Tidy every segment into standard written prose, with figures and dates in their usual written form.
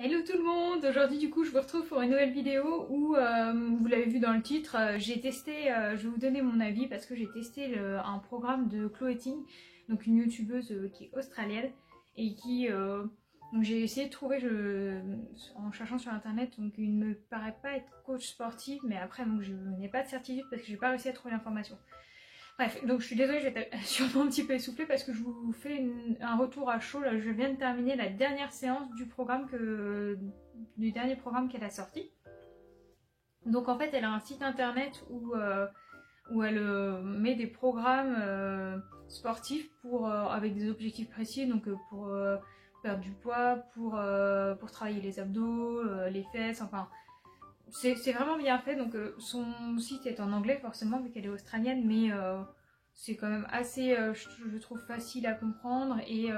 Hello tout le monde! Aujourd'hui du coup je vous retrouve pour une nouvelle vidéo où vous l'avez vu dans le titre, j'ai testé, je vais vous donner mon avis parce que j'ai testé un programme de Chloé Ting, donc une youtubeuse qui est australienne et qui donc j'ai essayé de trouver en cherchant sur internet, donc il ne me paraît pas être coach sportif, mais après donc je n'ai pas de certitude parce que j'ai pas réussi à trouver l'information. Bref, donc je suis désolée, je vais être sûrement un petit peu essoufflée parce que je vous fais un retour à chaud. Là, je viens de terminer la dernière séance du dernier programme qu'elle a sorti. Donc en fait, elle a un site internet où elle met des programmes sportifs avec des objectifs précis, donc pour perdre du poids, pour travailler les abdos, les fesses, enfin... C'est vraiment bien fait, donc son site est en anglais forcément vu qu'elle est australienne, mais c'est quand même assez, je trouve, facile à comprendre et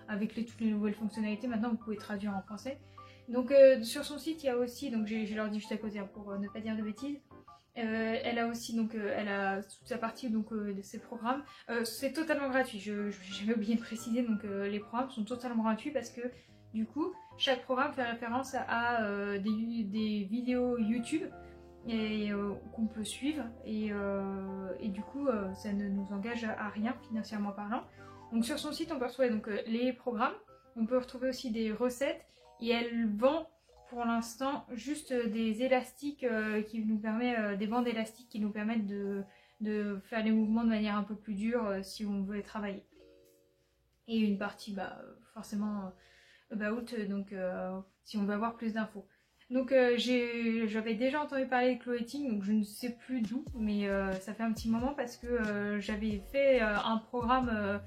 avec toutes les nouvelles fonctionnalités, maintenant vous pouvez traduire en français. Donc sur son site il y a aussi, donc j'ai leur dit juste à côté hein, pour ne pas dire de bêtises, elle a aussi donc elle a toute sa partie donc de ses programmes. C'est totalement gratuit, j'avais oublié de préciser, donc les programmes sont totalement gratuits parce que du coup chaque programme fait référence à des vidéos YouTube qu'on peut suivre et du coup ça ne nous engage à rien financièrement parlant. Donc sur son site on peut retrouver donc, les programmes, on peut retrouver aussi des recettes et elle vend pour l'instant juste des élastiques qui nous permettent, des bandes élastiques qui nous permettent de faire les mouvements de manière un peu plus dure si on veut les travailler. Et une partie forcément about, donc si on veut avoir plus d'infos. Donc j'avais déjà entendu parler de Chloé Ting, donc je ne sais plus d'où, mais ça fait un petit moment parce que j'avais fait un programme,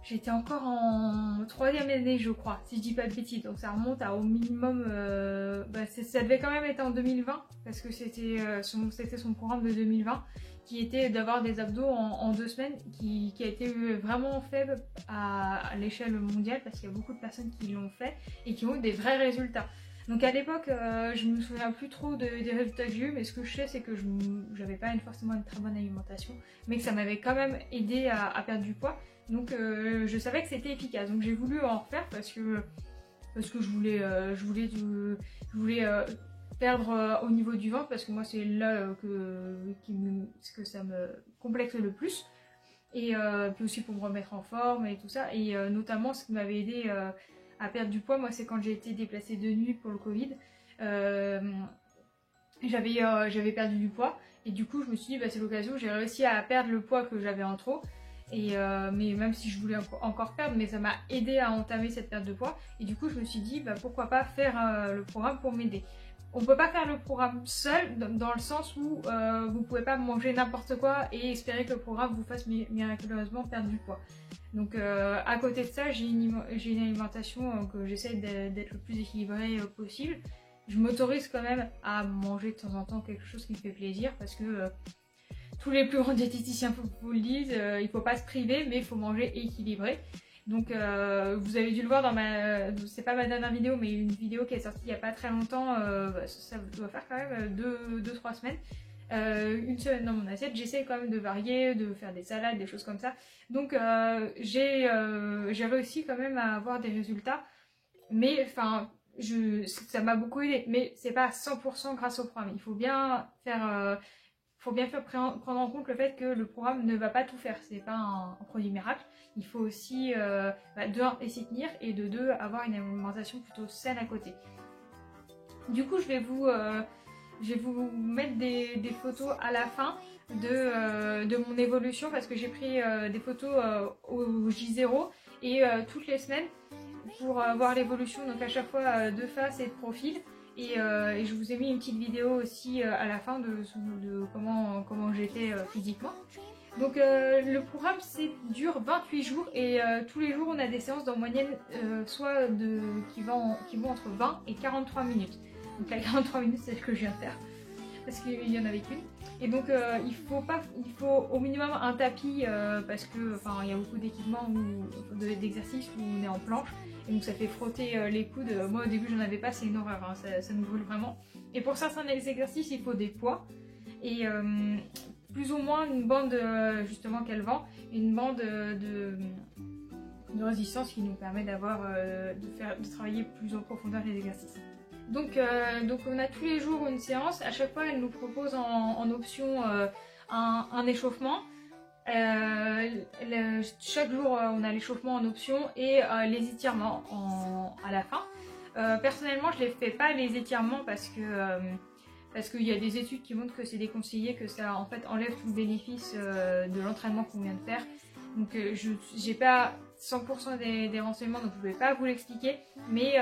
j'étais encore en 3e année je crois, si je dis pas de bêtises, donc ça remonte à au minimum, ça devait quand même être en 2020, parce que c'était son programme de 2020, qui était d'avoir des abdos en 2 semaines, qui a été vraiment fait à l'échelle mondiale, parce qu'il y a beaucoup de personnes qui l'ont fait, et qui ont eu des vrais résultats. Donc à l'époque, je ne me souviens plus trop des résultats que j'ai eu, mais ce que je sais c'est que j'avais pas forcément une très bonne alimentation, mais que ça m'avait quand même aidé à perdre du poids. Donc je savais que c'était efficace, donc j'ai voulu en refaire parce que je voulais perdre au niveau du ventre, parce que moi c'est là que ça me complexe le plus, et puis aussi pour me remettre en forme et tout ça, et notamment ce qui m'avait aidé à perdre du poids, moi c'est quand j'ai été déplacée de nuit pour le Covid, j'avais perdu du poids, et du coup je me suis dit c'est l'occasion, j'ai réussi à perdre le poids que j'avais en trop. Mais même si je voulais encore perdre, mais ça m'a aidé à entamer cette perte de poids, et du coup je me suis dit pourquoi pas faire le programme pour m'aider. On peut pas faire le programme seul dans le sens où vous pouvez pas manger n'importe quoi et espérer que le programme vous fasse miraculeusement perdre du poids. Donc à côté de ça, j'ai une alimentation que j'essaie d'être le plus équilibrée possible. Je m'autorise quand même à manger de temps en temps quelque chose qui me fait plaisir, parce que tous les plus grands diététiciens vous le disent, il faut pas se priver, mais il faut manger équilibré. Donc vous avez dû le voir dans c'est pas ma dernière vidéo, mais une vidéo qui est sortie il y a pas très longtemps, ça doit faire quand même 2-3 semaines. Une semaine dans mon assiette, j'essaie quand même de varier, de faire des salades, des choses comme ça. Donc j'ai réussi quand même à avoir des résultats, mais enfin ça m'a beaucoup aidé, mais c'est pas à 100% grâce au programme. Il faut bien prendre en compte le fait que le programme ne va pas tout faire, c'est pas un produit miracle. Il faut aussi de 1 s'y tenir, et de 2 avoir une alimentation plutôt saine à côté. Du coup je vais vous mettre des photos à la fin de mon évolution, parce que j'ai pris des photos au J0 et toutes les semaines pour voir l'évolution, donc à chaque fois de face et de profil. Et je vous ai mis une petite vidéo aussi à la fin de comment j'étais physiquement. Donc le programme dure 28 jours, et tous les jours on a des séances en moyenne qui vont entre 20 et 43 minutes. Donc la 43 minutes c'est ce que je viens de faire, parce qu'il y en avait qu'une. Et donc il faut au minimum un tapis, parce que il y a beaucoup d'équipements d'exercices où on est en planche, et donc ça fait frotter les coudes. Moi au début j'en avais pas, c'est une horreur, hein, ça me brûle vraiment. Et pour certains des exercices il faut des poids, et plus ou moins une bande justement qu'elle vend, une bande de résistance qui nous permet de travailler plus en profondeur les exercices. Donc on a tous les jours une séance, à chaque fois elle nous propose en option un échauffement. Chaque jour on a l'échauffement en option et les étirements à la fin. Personnellement je ne fais pas les étirements parce qu'il y a des études qui montrent que c'est déconseillé, que ça en fait enlève tout le bénéfice de l'entraînement qu'on vient de faire. Donc je n'ai pas 100% des renseignements, donc je ne vais pas vous l'expliquer, mais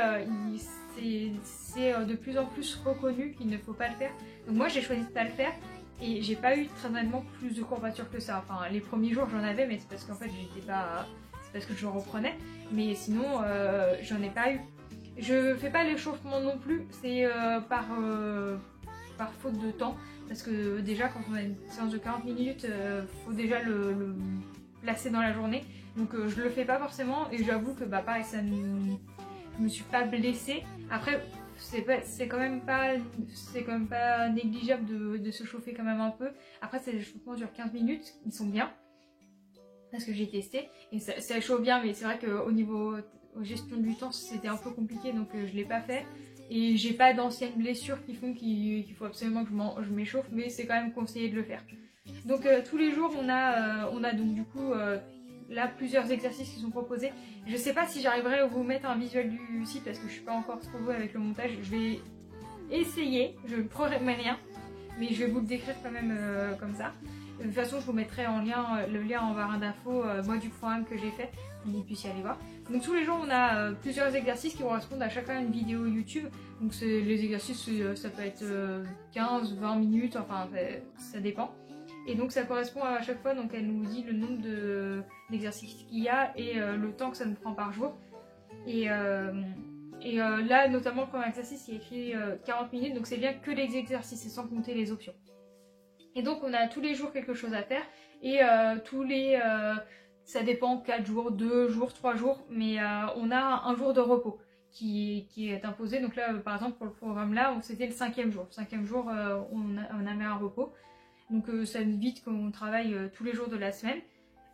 c'est de plus en plus reconnu qu'il ne faut pas le faire. Donc moi j'ai choisi de ne pas le faire et j'ai pas eu très honnêtement plus de courbatures que ça. Enfin les premiers jours j'en avais, mais c'est parce qu'en fait j'étais pas, c'est parce que je reprenais, mais sinon j'en ai pas eu. Je fais pas l'échauffement non plus, c'est par faute de temps, parce que déjà quand on a une séance de 40 minutes, faut déjà le placer dans la journée, donc je le fais pas forcément et j'avoue que bah pareil je me suis pas blessée. Après c'est quand même pas négligeable de se chauffer quand même un peu. Après ces échauffements durent 15 minutes, ils sont bien parce que j'ai testé et ça chauffe bien, mais c'est vrai qu'au niveau gestion du temps c'était un peu compliqué, donc je l'ai pas fait. Et j'ai pas d'anciennes blessures qui font qu'il faut absolument que je m'échauffe, mais c'est quand même conseillé de le faire. Donc tous les jours on a donc du coup là plusieurs exercices qui sont proposés. Je sais pas si j'arriverai à vous mettre un visuel du site parce que je suis pas encore trop douée avec le montage. Je vais essayer, je ne promets rien, mais je vais vous le décrire quand même comme ça. De toute façon je vous mettrai en lien, le lien en barre d'infos moi du programme que j'ai fait, pour que vous puissiez aller voir. Donc tous les jours on a plusieurs exercices qui correspondent à chacun une vidéo YouTube. Donc les exercices ça peut être 15-20 minutes, enfin ça dépend. Et donc ça correspond à chaque fois, donc elle nous dit le nombre d'exercices qu'il y a et le temps que ça nous prend par jour. Et là notamment le premier exercice il y a écrit 40 minutes, donc c'est bien que les exercices, c'est sans compter les options. Et donc on a tous les jours quelque chose à faire et ça dépend, 4 jours, 2 jours, 3 jours, mais on a un jour de repos qui est imposé. Donc là par exemple pour le programme là c'était le 5e jour. 5e jour on a mis un repos. Donc ça évite qu'on travaille tous les jours de la semaine.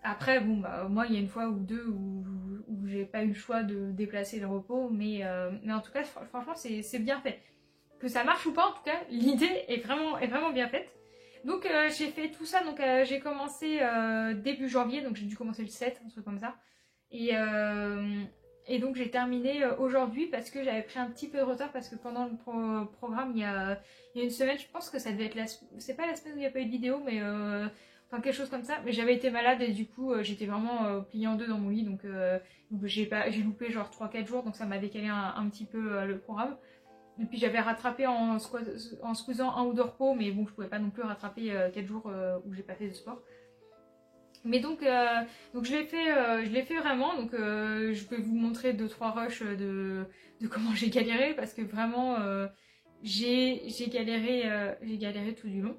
Après bon bah moi il y a une fois ou deux où j'ai pas eu le choix de déplacer le repos, mais en tout cas franchement c'est bien fait. Que ça marche ou pas en tout cas, l'idée est vraiment bien faite. Donc j'ai fait tout ça, donc j'ai commencé début janvier, donc j'ai dû commencer le 7, un truc comme ça. Et donc j'ai terminé aujourd'hui parce que j'avais pris un petit peu de retard parce que pendant le programme il y a une semaine, je pense que ça devait être c'est pas la semaine où il n'y a pas eu de vidéo, mais enfin quelque chose comme ça. Mais j'avais été malade et du coup j'étais vraiment pliée en deux dans mon lit, donc j'ai loupé genre 3-4 jours, donc ça m'a décalé un petit peu le programme. Et puis j'avais rattrapé en squeezant un ou deux repos, mais bon je pouvais pas non plus rattraper 4 jours où j'ai pas fait de sport. Mais donc je l'ai fait vraiment, donc je peux vous montrer 2-3 rushs de comment j'ai galéré, parce que vraiment j'ai galéré tout du long.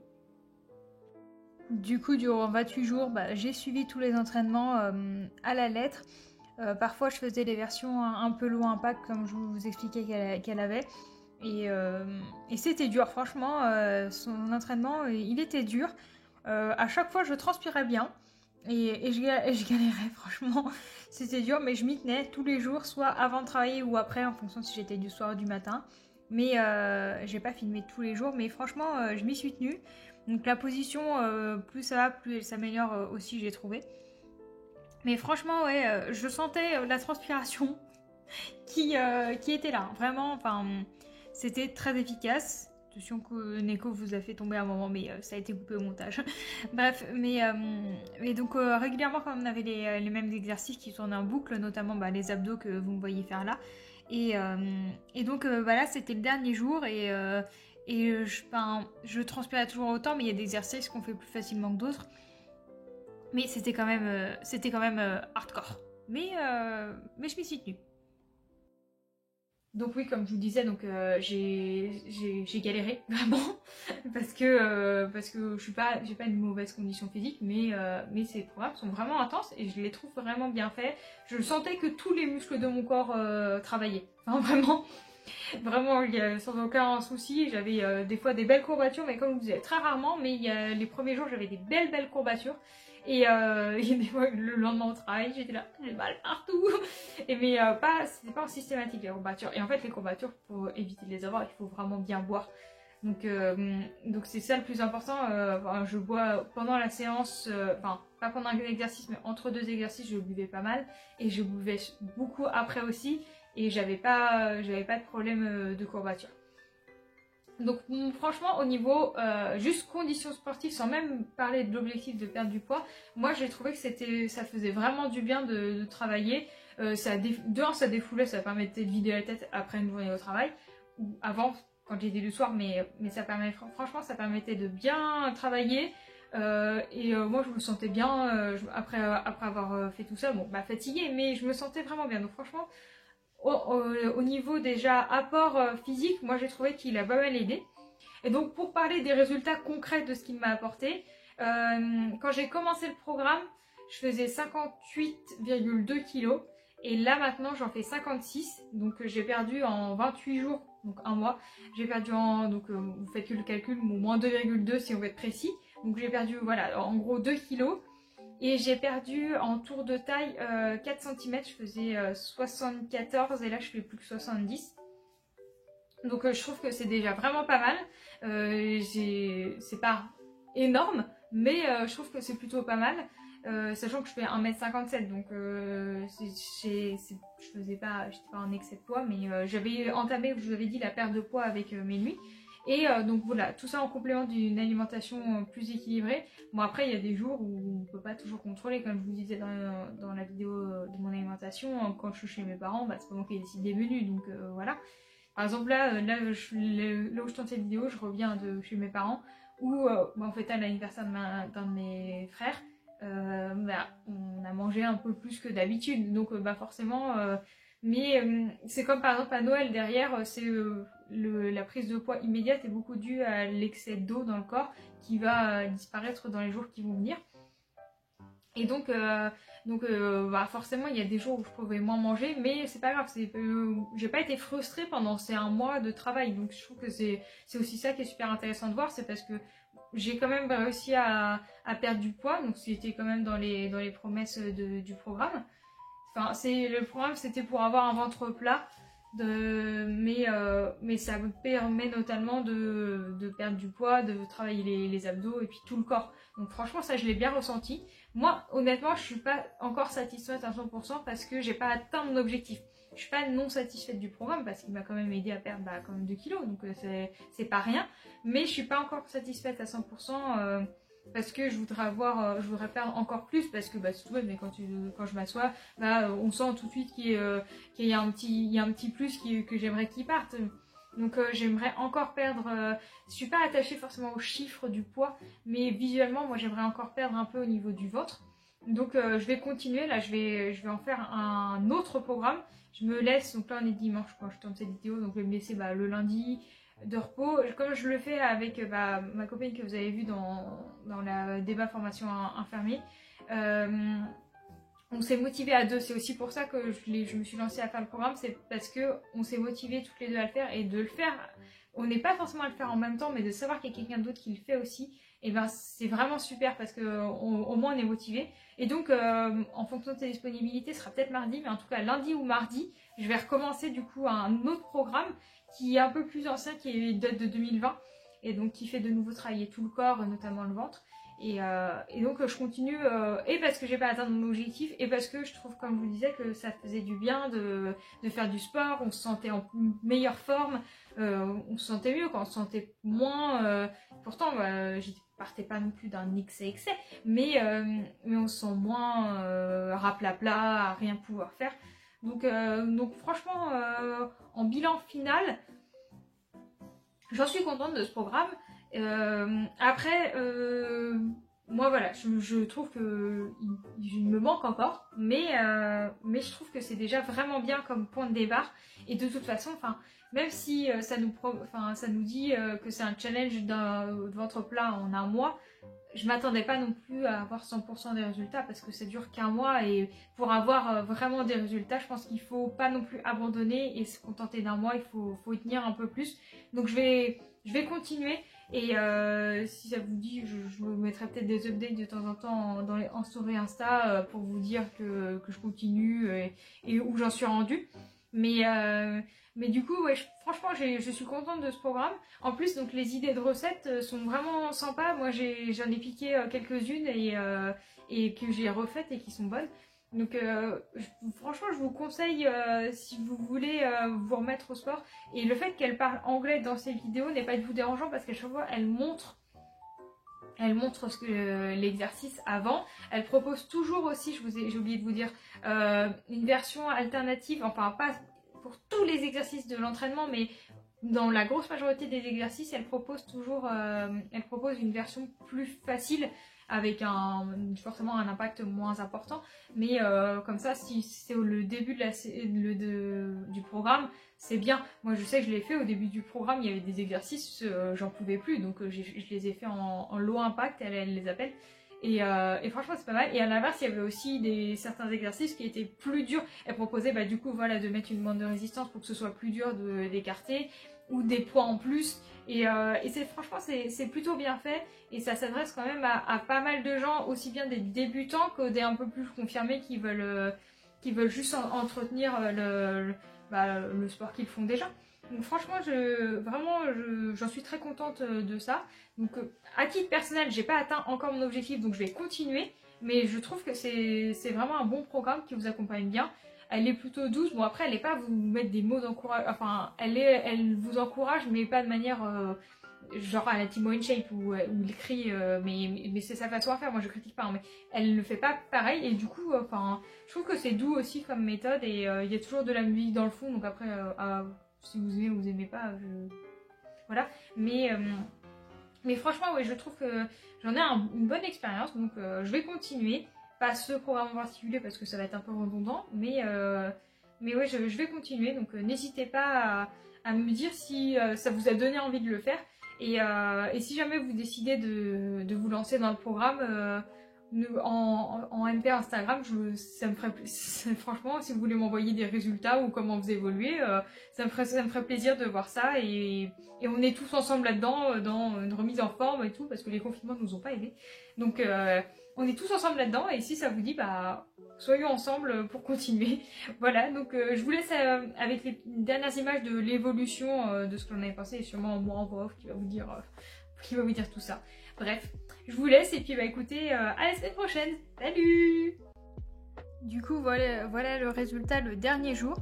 Du coup durant 28 jours j'ai suivi tous les entraînements à la lettre. Parfois je faisais des versions un peu low impact comme je vous expliquais qu'elle avait. Et c'était dur, franchement, son entraînement il était dur. À chaque fois je transpirais bien. Et je galérais, franchement, c'était dur, mais je m'y tenais tous les jours, soit avant de travailler ou après, en fonction si j'étais du soir ou du matin. Mais j'ai pas filmé tous les jours, mais franchement, je m'y suis tenue. Donc la position, plus ça va, plus elle s'améliore aussi, j'ai trouvé. Mais franchement, ouais, je sentais la transpiration qui était là, vraiment, enfin, c'était très efficace. Attention que Neko vous a fait tomber un moment, mais ça a été coupé au montage. Bref, mais donc régulièrement quand on avait les mêmes exercices qui tournaient en boucle, notamment les abdos que vous me voyez faire là. Et donc là c'était le dernier jour et je transpirais toujours autant, mais il y a des exercices qu'on fait plus facilement que d'autres. Mais c'était quand même hardcore. Mais je m'y suis tenue. Donc oui, comme je vous disais, donc j'ai galéré vraiment parce que j'ai pas une mauvaise condition physique, mais ces programmes sont vraiment intenses et je les trouve vraiment bien faits. Je sentais que tous les muscles de mon corps travaillaient, enfin, vraiment sans aucun souci. J'avais des fois des belles courbatures, mais comme je vous disais très rarement, mais les premiers jours j'avais des belles courbatures. Et des fois, le lendemain au travail, j'étais là, j'ai mal partout. Mais c'était pas en systématique les courbatures. Et en fait, les courbatures, pour éviter de les avoir, il faut vraiment bien boire. Donc c'est ça le plus important. Je bois pendant la séance, enfin pas pendant un exercice, mais entre deux exercices, je buvais pas mal. Et je buvais beaucoup après aussi. Et j'avais pas de problème de courbature. Donc franchement au niveau juste conditions sportives, sans même parler de l'objectif de perdre du poids, moi j'ai trouvé que ça faisait vraiment du bien de travailler. Ça défoulait, ça permettait de vider la tête après une journée au travail, ou avant quand j'étais le soir, mais franchement ça permettait de bien travailler. Moi je me sentais bien après avoir fait tout ça, bon bah fatiguée, mais je me sentais vraiment bien. Donc franchement au niveau déjà apport physique, moi j'ai trouvé qu'il a pas mal aidé. Et donc pour parler des résultats concrets de ce qu'il m'a apporté, quand j'ai commencé le programme, je faisais 58,2 kg et là maintenant j'en fais 56, donc j'ai perdu en 28 jours, donc un mois, j'ai perdu vous faites que le calcul, moins 2,2 si on veut être précis, donc j'ai perdu voilà en gros 2 kg. Et j'ai perdu en tour de taille 4 cm, je faisais 74 et là je fais plus que 70. Donc je trouve que c'est déjà vraiment pas mal. C'est pas énorme, mais je trouve que c'est plutôt pas mal. Sachant que je fais 1m57, donc j'étais pas en excès de poids, mais j'avais entamé, je vous avais dit, la perte de poids avec mes nuits. Et donc voilà, tout ça en complément d'une alimentation plus équilibrée. Bon après il y a des jours où on peut pas toujours contrôler, comme je vous disais dans la vidéo de mon alimentation, quand je suis chez mes parents, bah, c'est pas moi qui décide des menus, donc voilà. Par exemple là où je tourne cette vidéo, je reviens de chez mes parents, où en fait à l'anniversaire d'un de mes frères, on a mangé un peu plus que d'habitude, donc forcément... c'est comme par exemple à Noël, derrière, la prise de poids immédiate est beaucoup due à l'excès d'eau dans le corps qui va disparaître dans les jours qui vont venir. Et donc forcément il y a des jours où je pouvais moins manger, mais c'est pas grave, j'ai pas été frustrée pendant ces un mois de travail, donc je trouve que c'est aussi ça qui est super intéressant de voir, c'est parce que j'ai quand même réussi à perdre du poids, donc c'était quand même dans les promesses du programme. Enfin, le programme c'était pour avoir un ventre plat, mais ça me permet notamment de perdre du poids, de travailler les abdos et puis tout le corps. Donc franchement ça je l'ai bien ressenti. Moi honnêtement je suis pas encore satisfaite à 100% parce que j'ai pas atteint mon objectif. Je suis pas non satisfaite du programme parce qu'il m'a quand même aidé à perdre quand même 2 kilos, donc c'est pas rien. Mais je suis pas encore satisfaite à 100%. Parce que je voudrais perdre encore plus, parce que c'est tout bête, mais quand je m'assois, on sent tout de suite qu'il y a un petit plus que j'aimerais qu'il parte. Donc j'aimerais encore perdre, je suis pas attachée forcément au chiffre du poids, mais visuellement moi j'aimerais encore perdre un peu au niveau du ventre. Donc je vais continuer, là je vais en faire un autre programme. Je me laisse, donc là on est dimanche quand je tourne cette vidéo, donc je vais me laisser le lundi de repos, comme je le fais avec ma copine que vous avez vue dans la débat formation infirmier. On s'est motivé à deux, c'est aussi pour ça que je me suis lancée à faire le programme, c'est parce que on s'est motivé toutes les deux à le faire, et de le faire, on n'est pas forcément à le faire en même temps, mais de savoir qu'il y a quelqu'un d'autre qui le fait aussi, et c'est vraiment super parce que au moins on est motivé. Et donc en fonction de ses disponibilités, ce sera peut-être mardi, mais en tout cas lundi ou mardi, je vais recommencer du coup un autre programme qui est un peu plus ancien, qui date de 2020, et donc qui fait de nouveau travailler tout le corps, notamment le ventre. Et donc je continue, et parce que j'ai pas atteint mon objectif, et parce que je trouve, comme je vous disais, que ça faisait du bien de faire du sport, on se sentait en meilleure forme, on se sentait mieux quand on se sentait moins, pourtant je partais pas non plus d'un excès, mais on se sent moins raplapla, à rien pouvoir faire. Donc franchement, en bilan final, j'en suis contente de ce programme. Après, moi voilà, je trouve que il me manque encore, mais je trouve que c'est déjà vraiment bien comme point de départ. Et de toute façon, même si ça nous dit que c'est un challenge de ventre plat en un mois, je m'attendais pas non plus à avoir 100% des résultats parce que ça dure qu'un mois, et pour avoir vraiment des résultats, je pense qu'il faut pas non plus abandonner et se contenter d'un mois, il faut y tenir un peu plus. Donc je vais continuer, Et si ça vous dit, je vous mettrai peut-être des updates de temps en temps en story Insta pour vous dire que je continue et où j'en suis rendue. Mais du coup, ouais, franchement, je suis contente de ce programme. En plus, donc les idées de recettes sont vraiment sympas. Moi, j'en ai piqué quelques-unes et que j'ai refaites et qui sont bonnes. Donc franchement, je vous conseille si vous voulez vous remettre au sport. Et le fait qu'elle parle anglais dans ses vidéos n'est pas du tout dérangeant parce qu'à chaque fois, elle montre ce que l'exercice avant. Elle propose toujours aussi, j'ai oublié de vous dire, une version alternative, enfin pas pour tous les exercices de l'entraînement, mais dans la grosse majorité des exercices, elle propose une version plus facile avec forcément un impact moins important. Mais comme ça, si c'est le début du programme, c'est bien. Moi, je sais que je l'ai fait au début du programme, il y avait des exercices, j'en pouvais plus, donc je les ai fait en low impact, elle les appelle. Et franchement, c'est pas mal. Et à l'inverse, il y avait aussi certains exercices qui étaient plus durs. Elle proposait du coup voilà, de mettre une bande de résistance pour que ce soit plus dur d'écarter, ou des poids en plus. Et franchement, c'est plutôt bien fait. Et ça s'adresse quand même à pas mal de gens, aussi bien des débutants que des un peu plus confirmés qui veulent juste entretenir le sport qu'ils font déjà. Donc franchement, j'en suis très contente de ça. Donc à titre personnel, j'ai pas atteint encore mon objectif, donc je vais continuer. Mais je trouve que c'est vraiment un bon programme qui vous accompagne bien. Elle est plutôt douce. Bon, après, elle n'est pas à vous mettre des mots d'encouragement. Enfin, elle vous encourage, mais pas de manière genre à la Timo InShape où il crie. Mais c'est sa façon à faire. Moi, je critique pas. Hein, mais elle ne fait pas pareil. Et du coup, je trouve que c'est doux aussi comme méthode. Et il y a toujours de la musique dans le fond. Donc après, si vous aimez ou vous aimez pas, voilà. Mais franchement, ouais, je trouve que j'en ai une bonne expérience. Donc, je vais continuer. Pas ce programme en particulier parce que ça va être un peu redondant, mais ouais, je vais continuer. Donc n'hésitez pas à me dire si ça vous a donné envie de le faire. Et si jamais vous décidez de vous lancer dans le programme en MP Instagram, ça me ferait franchement, si vous voulez m'envoyer des résultats ou comment vous évoluez, ça me ferait plaisir de voir ça. Et on est tous ensemble là-dedans, dans une remise en forme et tout, parce que les confinements ne nous ont pas aidés. Donc on est tous ensemble là-dedans et si ça vous dit, soyons ensemble pour continuer. Voilà, donc je vous laisse avec les dernières images de l'évolution de ce que j'en avais pensé et sûrement moi en voix off qui va vous dire tout ça. Bref, je vous laisse et puis écoutez, à la semaine prochaine. Salut! Du coup, voilà le résultat le dernier jour.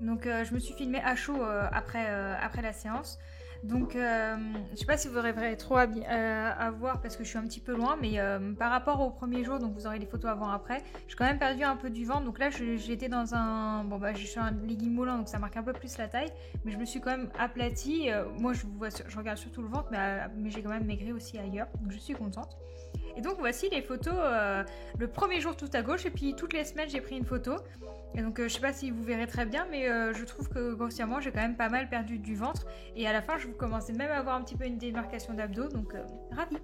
Donc je me suis filmée à chaud après la séance. Donc je sais pas si vous aurez trop à voir parce que je suis un petit peu loin, mais par rapport au premier jour, donc vous aurez les photos avant après, j'ai quand même perdu un peu du ventre. Donc là j'étais dans je suis un legging moulant, donc ça marque un peu plus la taille, mais je me suis quand même aplatie. Moi je regarde surtout le ventre, mais j'ai quand même maigri aussi ailleurs, donc je suis contente. Et donc voici les photos le premier jour tout à gauche, et puis toutes les semaines j'ai pris une photo. Et donc je sais pas si vous verrez très bien, mais je trouve que grossièrement j'ai quand même pas mal perdu du ventre. Et à la fin je commençais même à avoir un petit peu une démarcation d'abdos, donc ravie.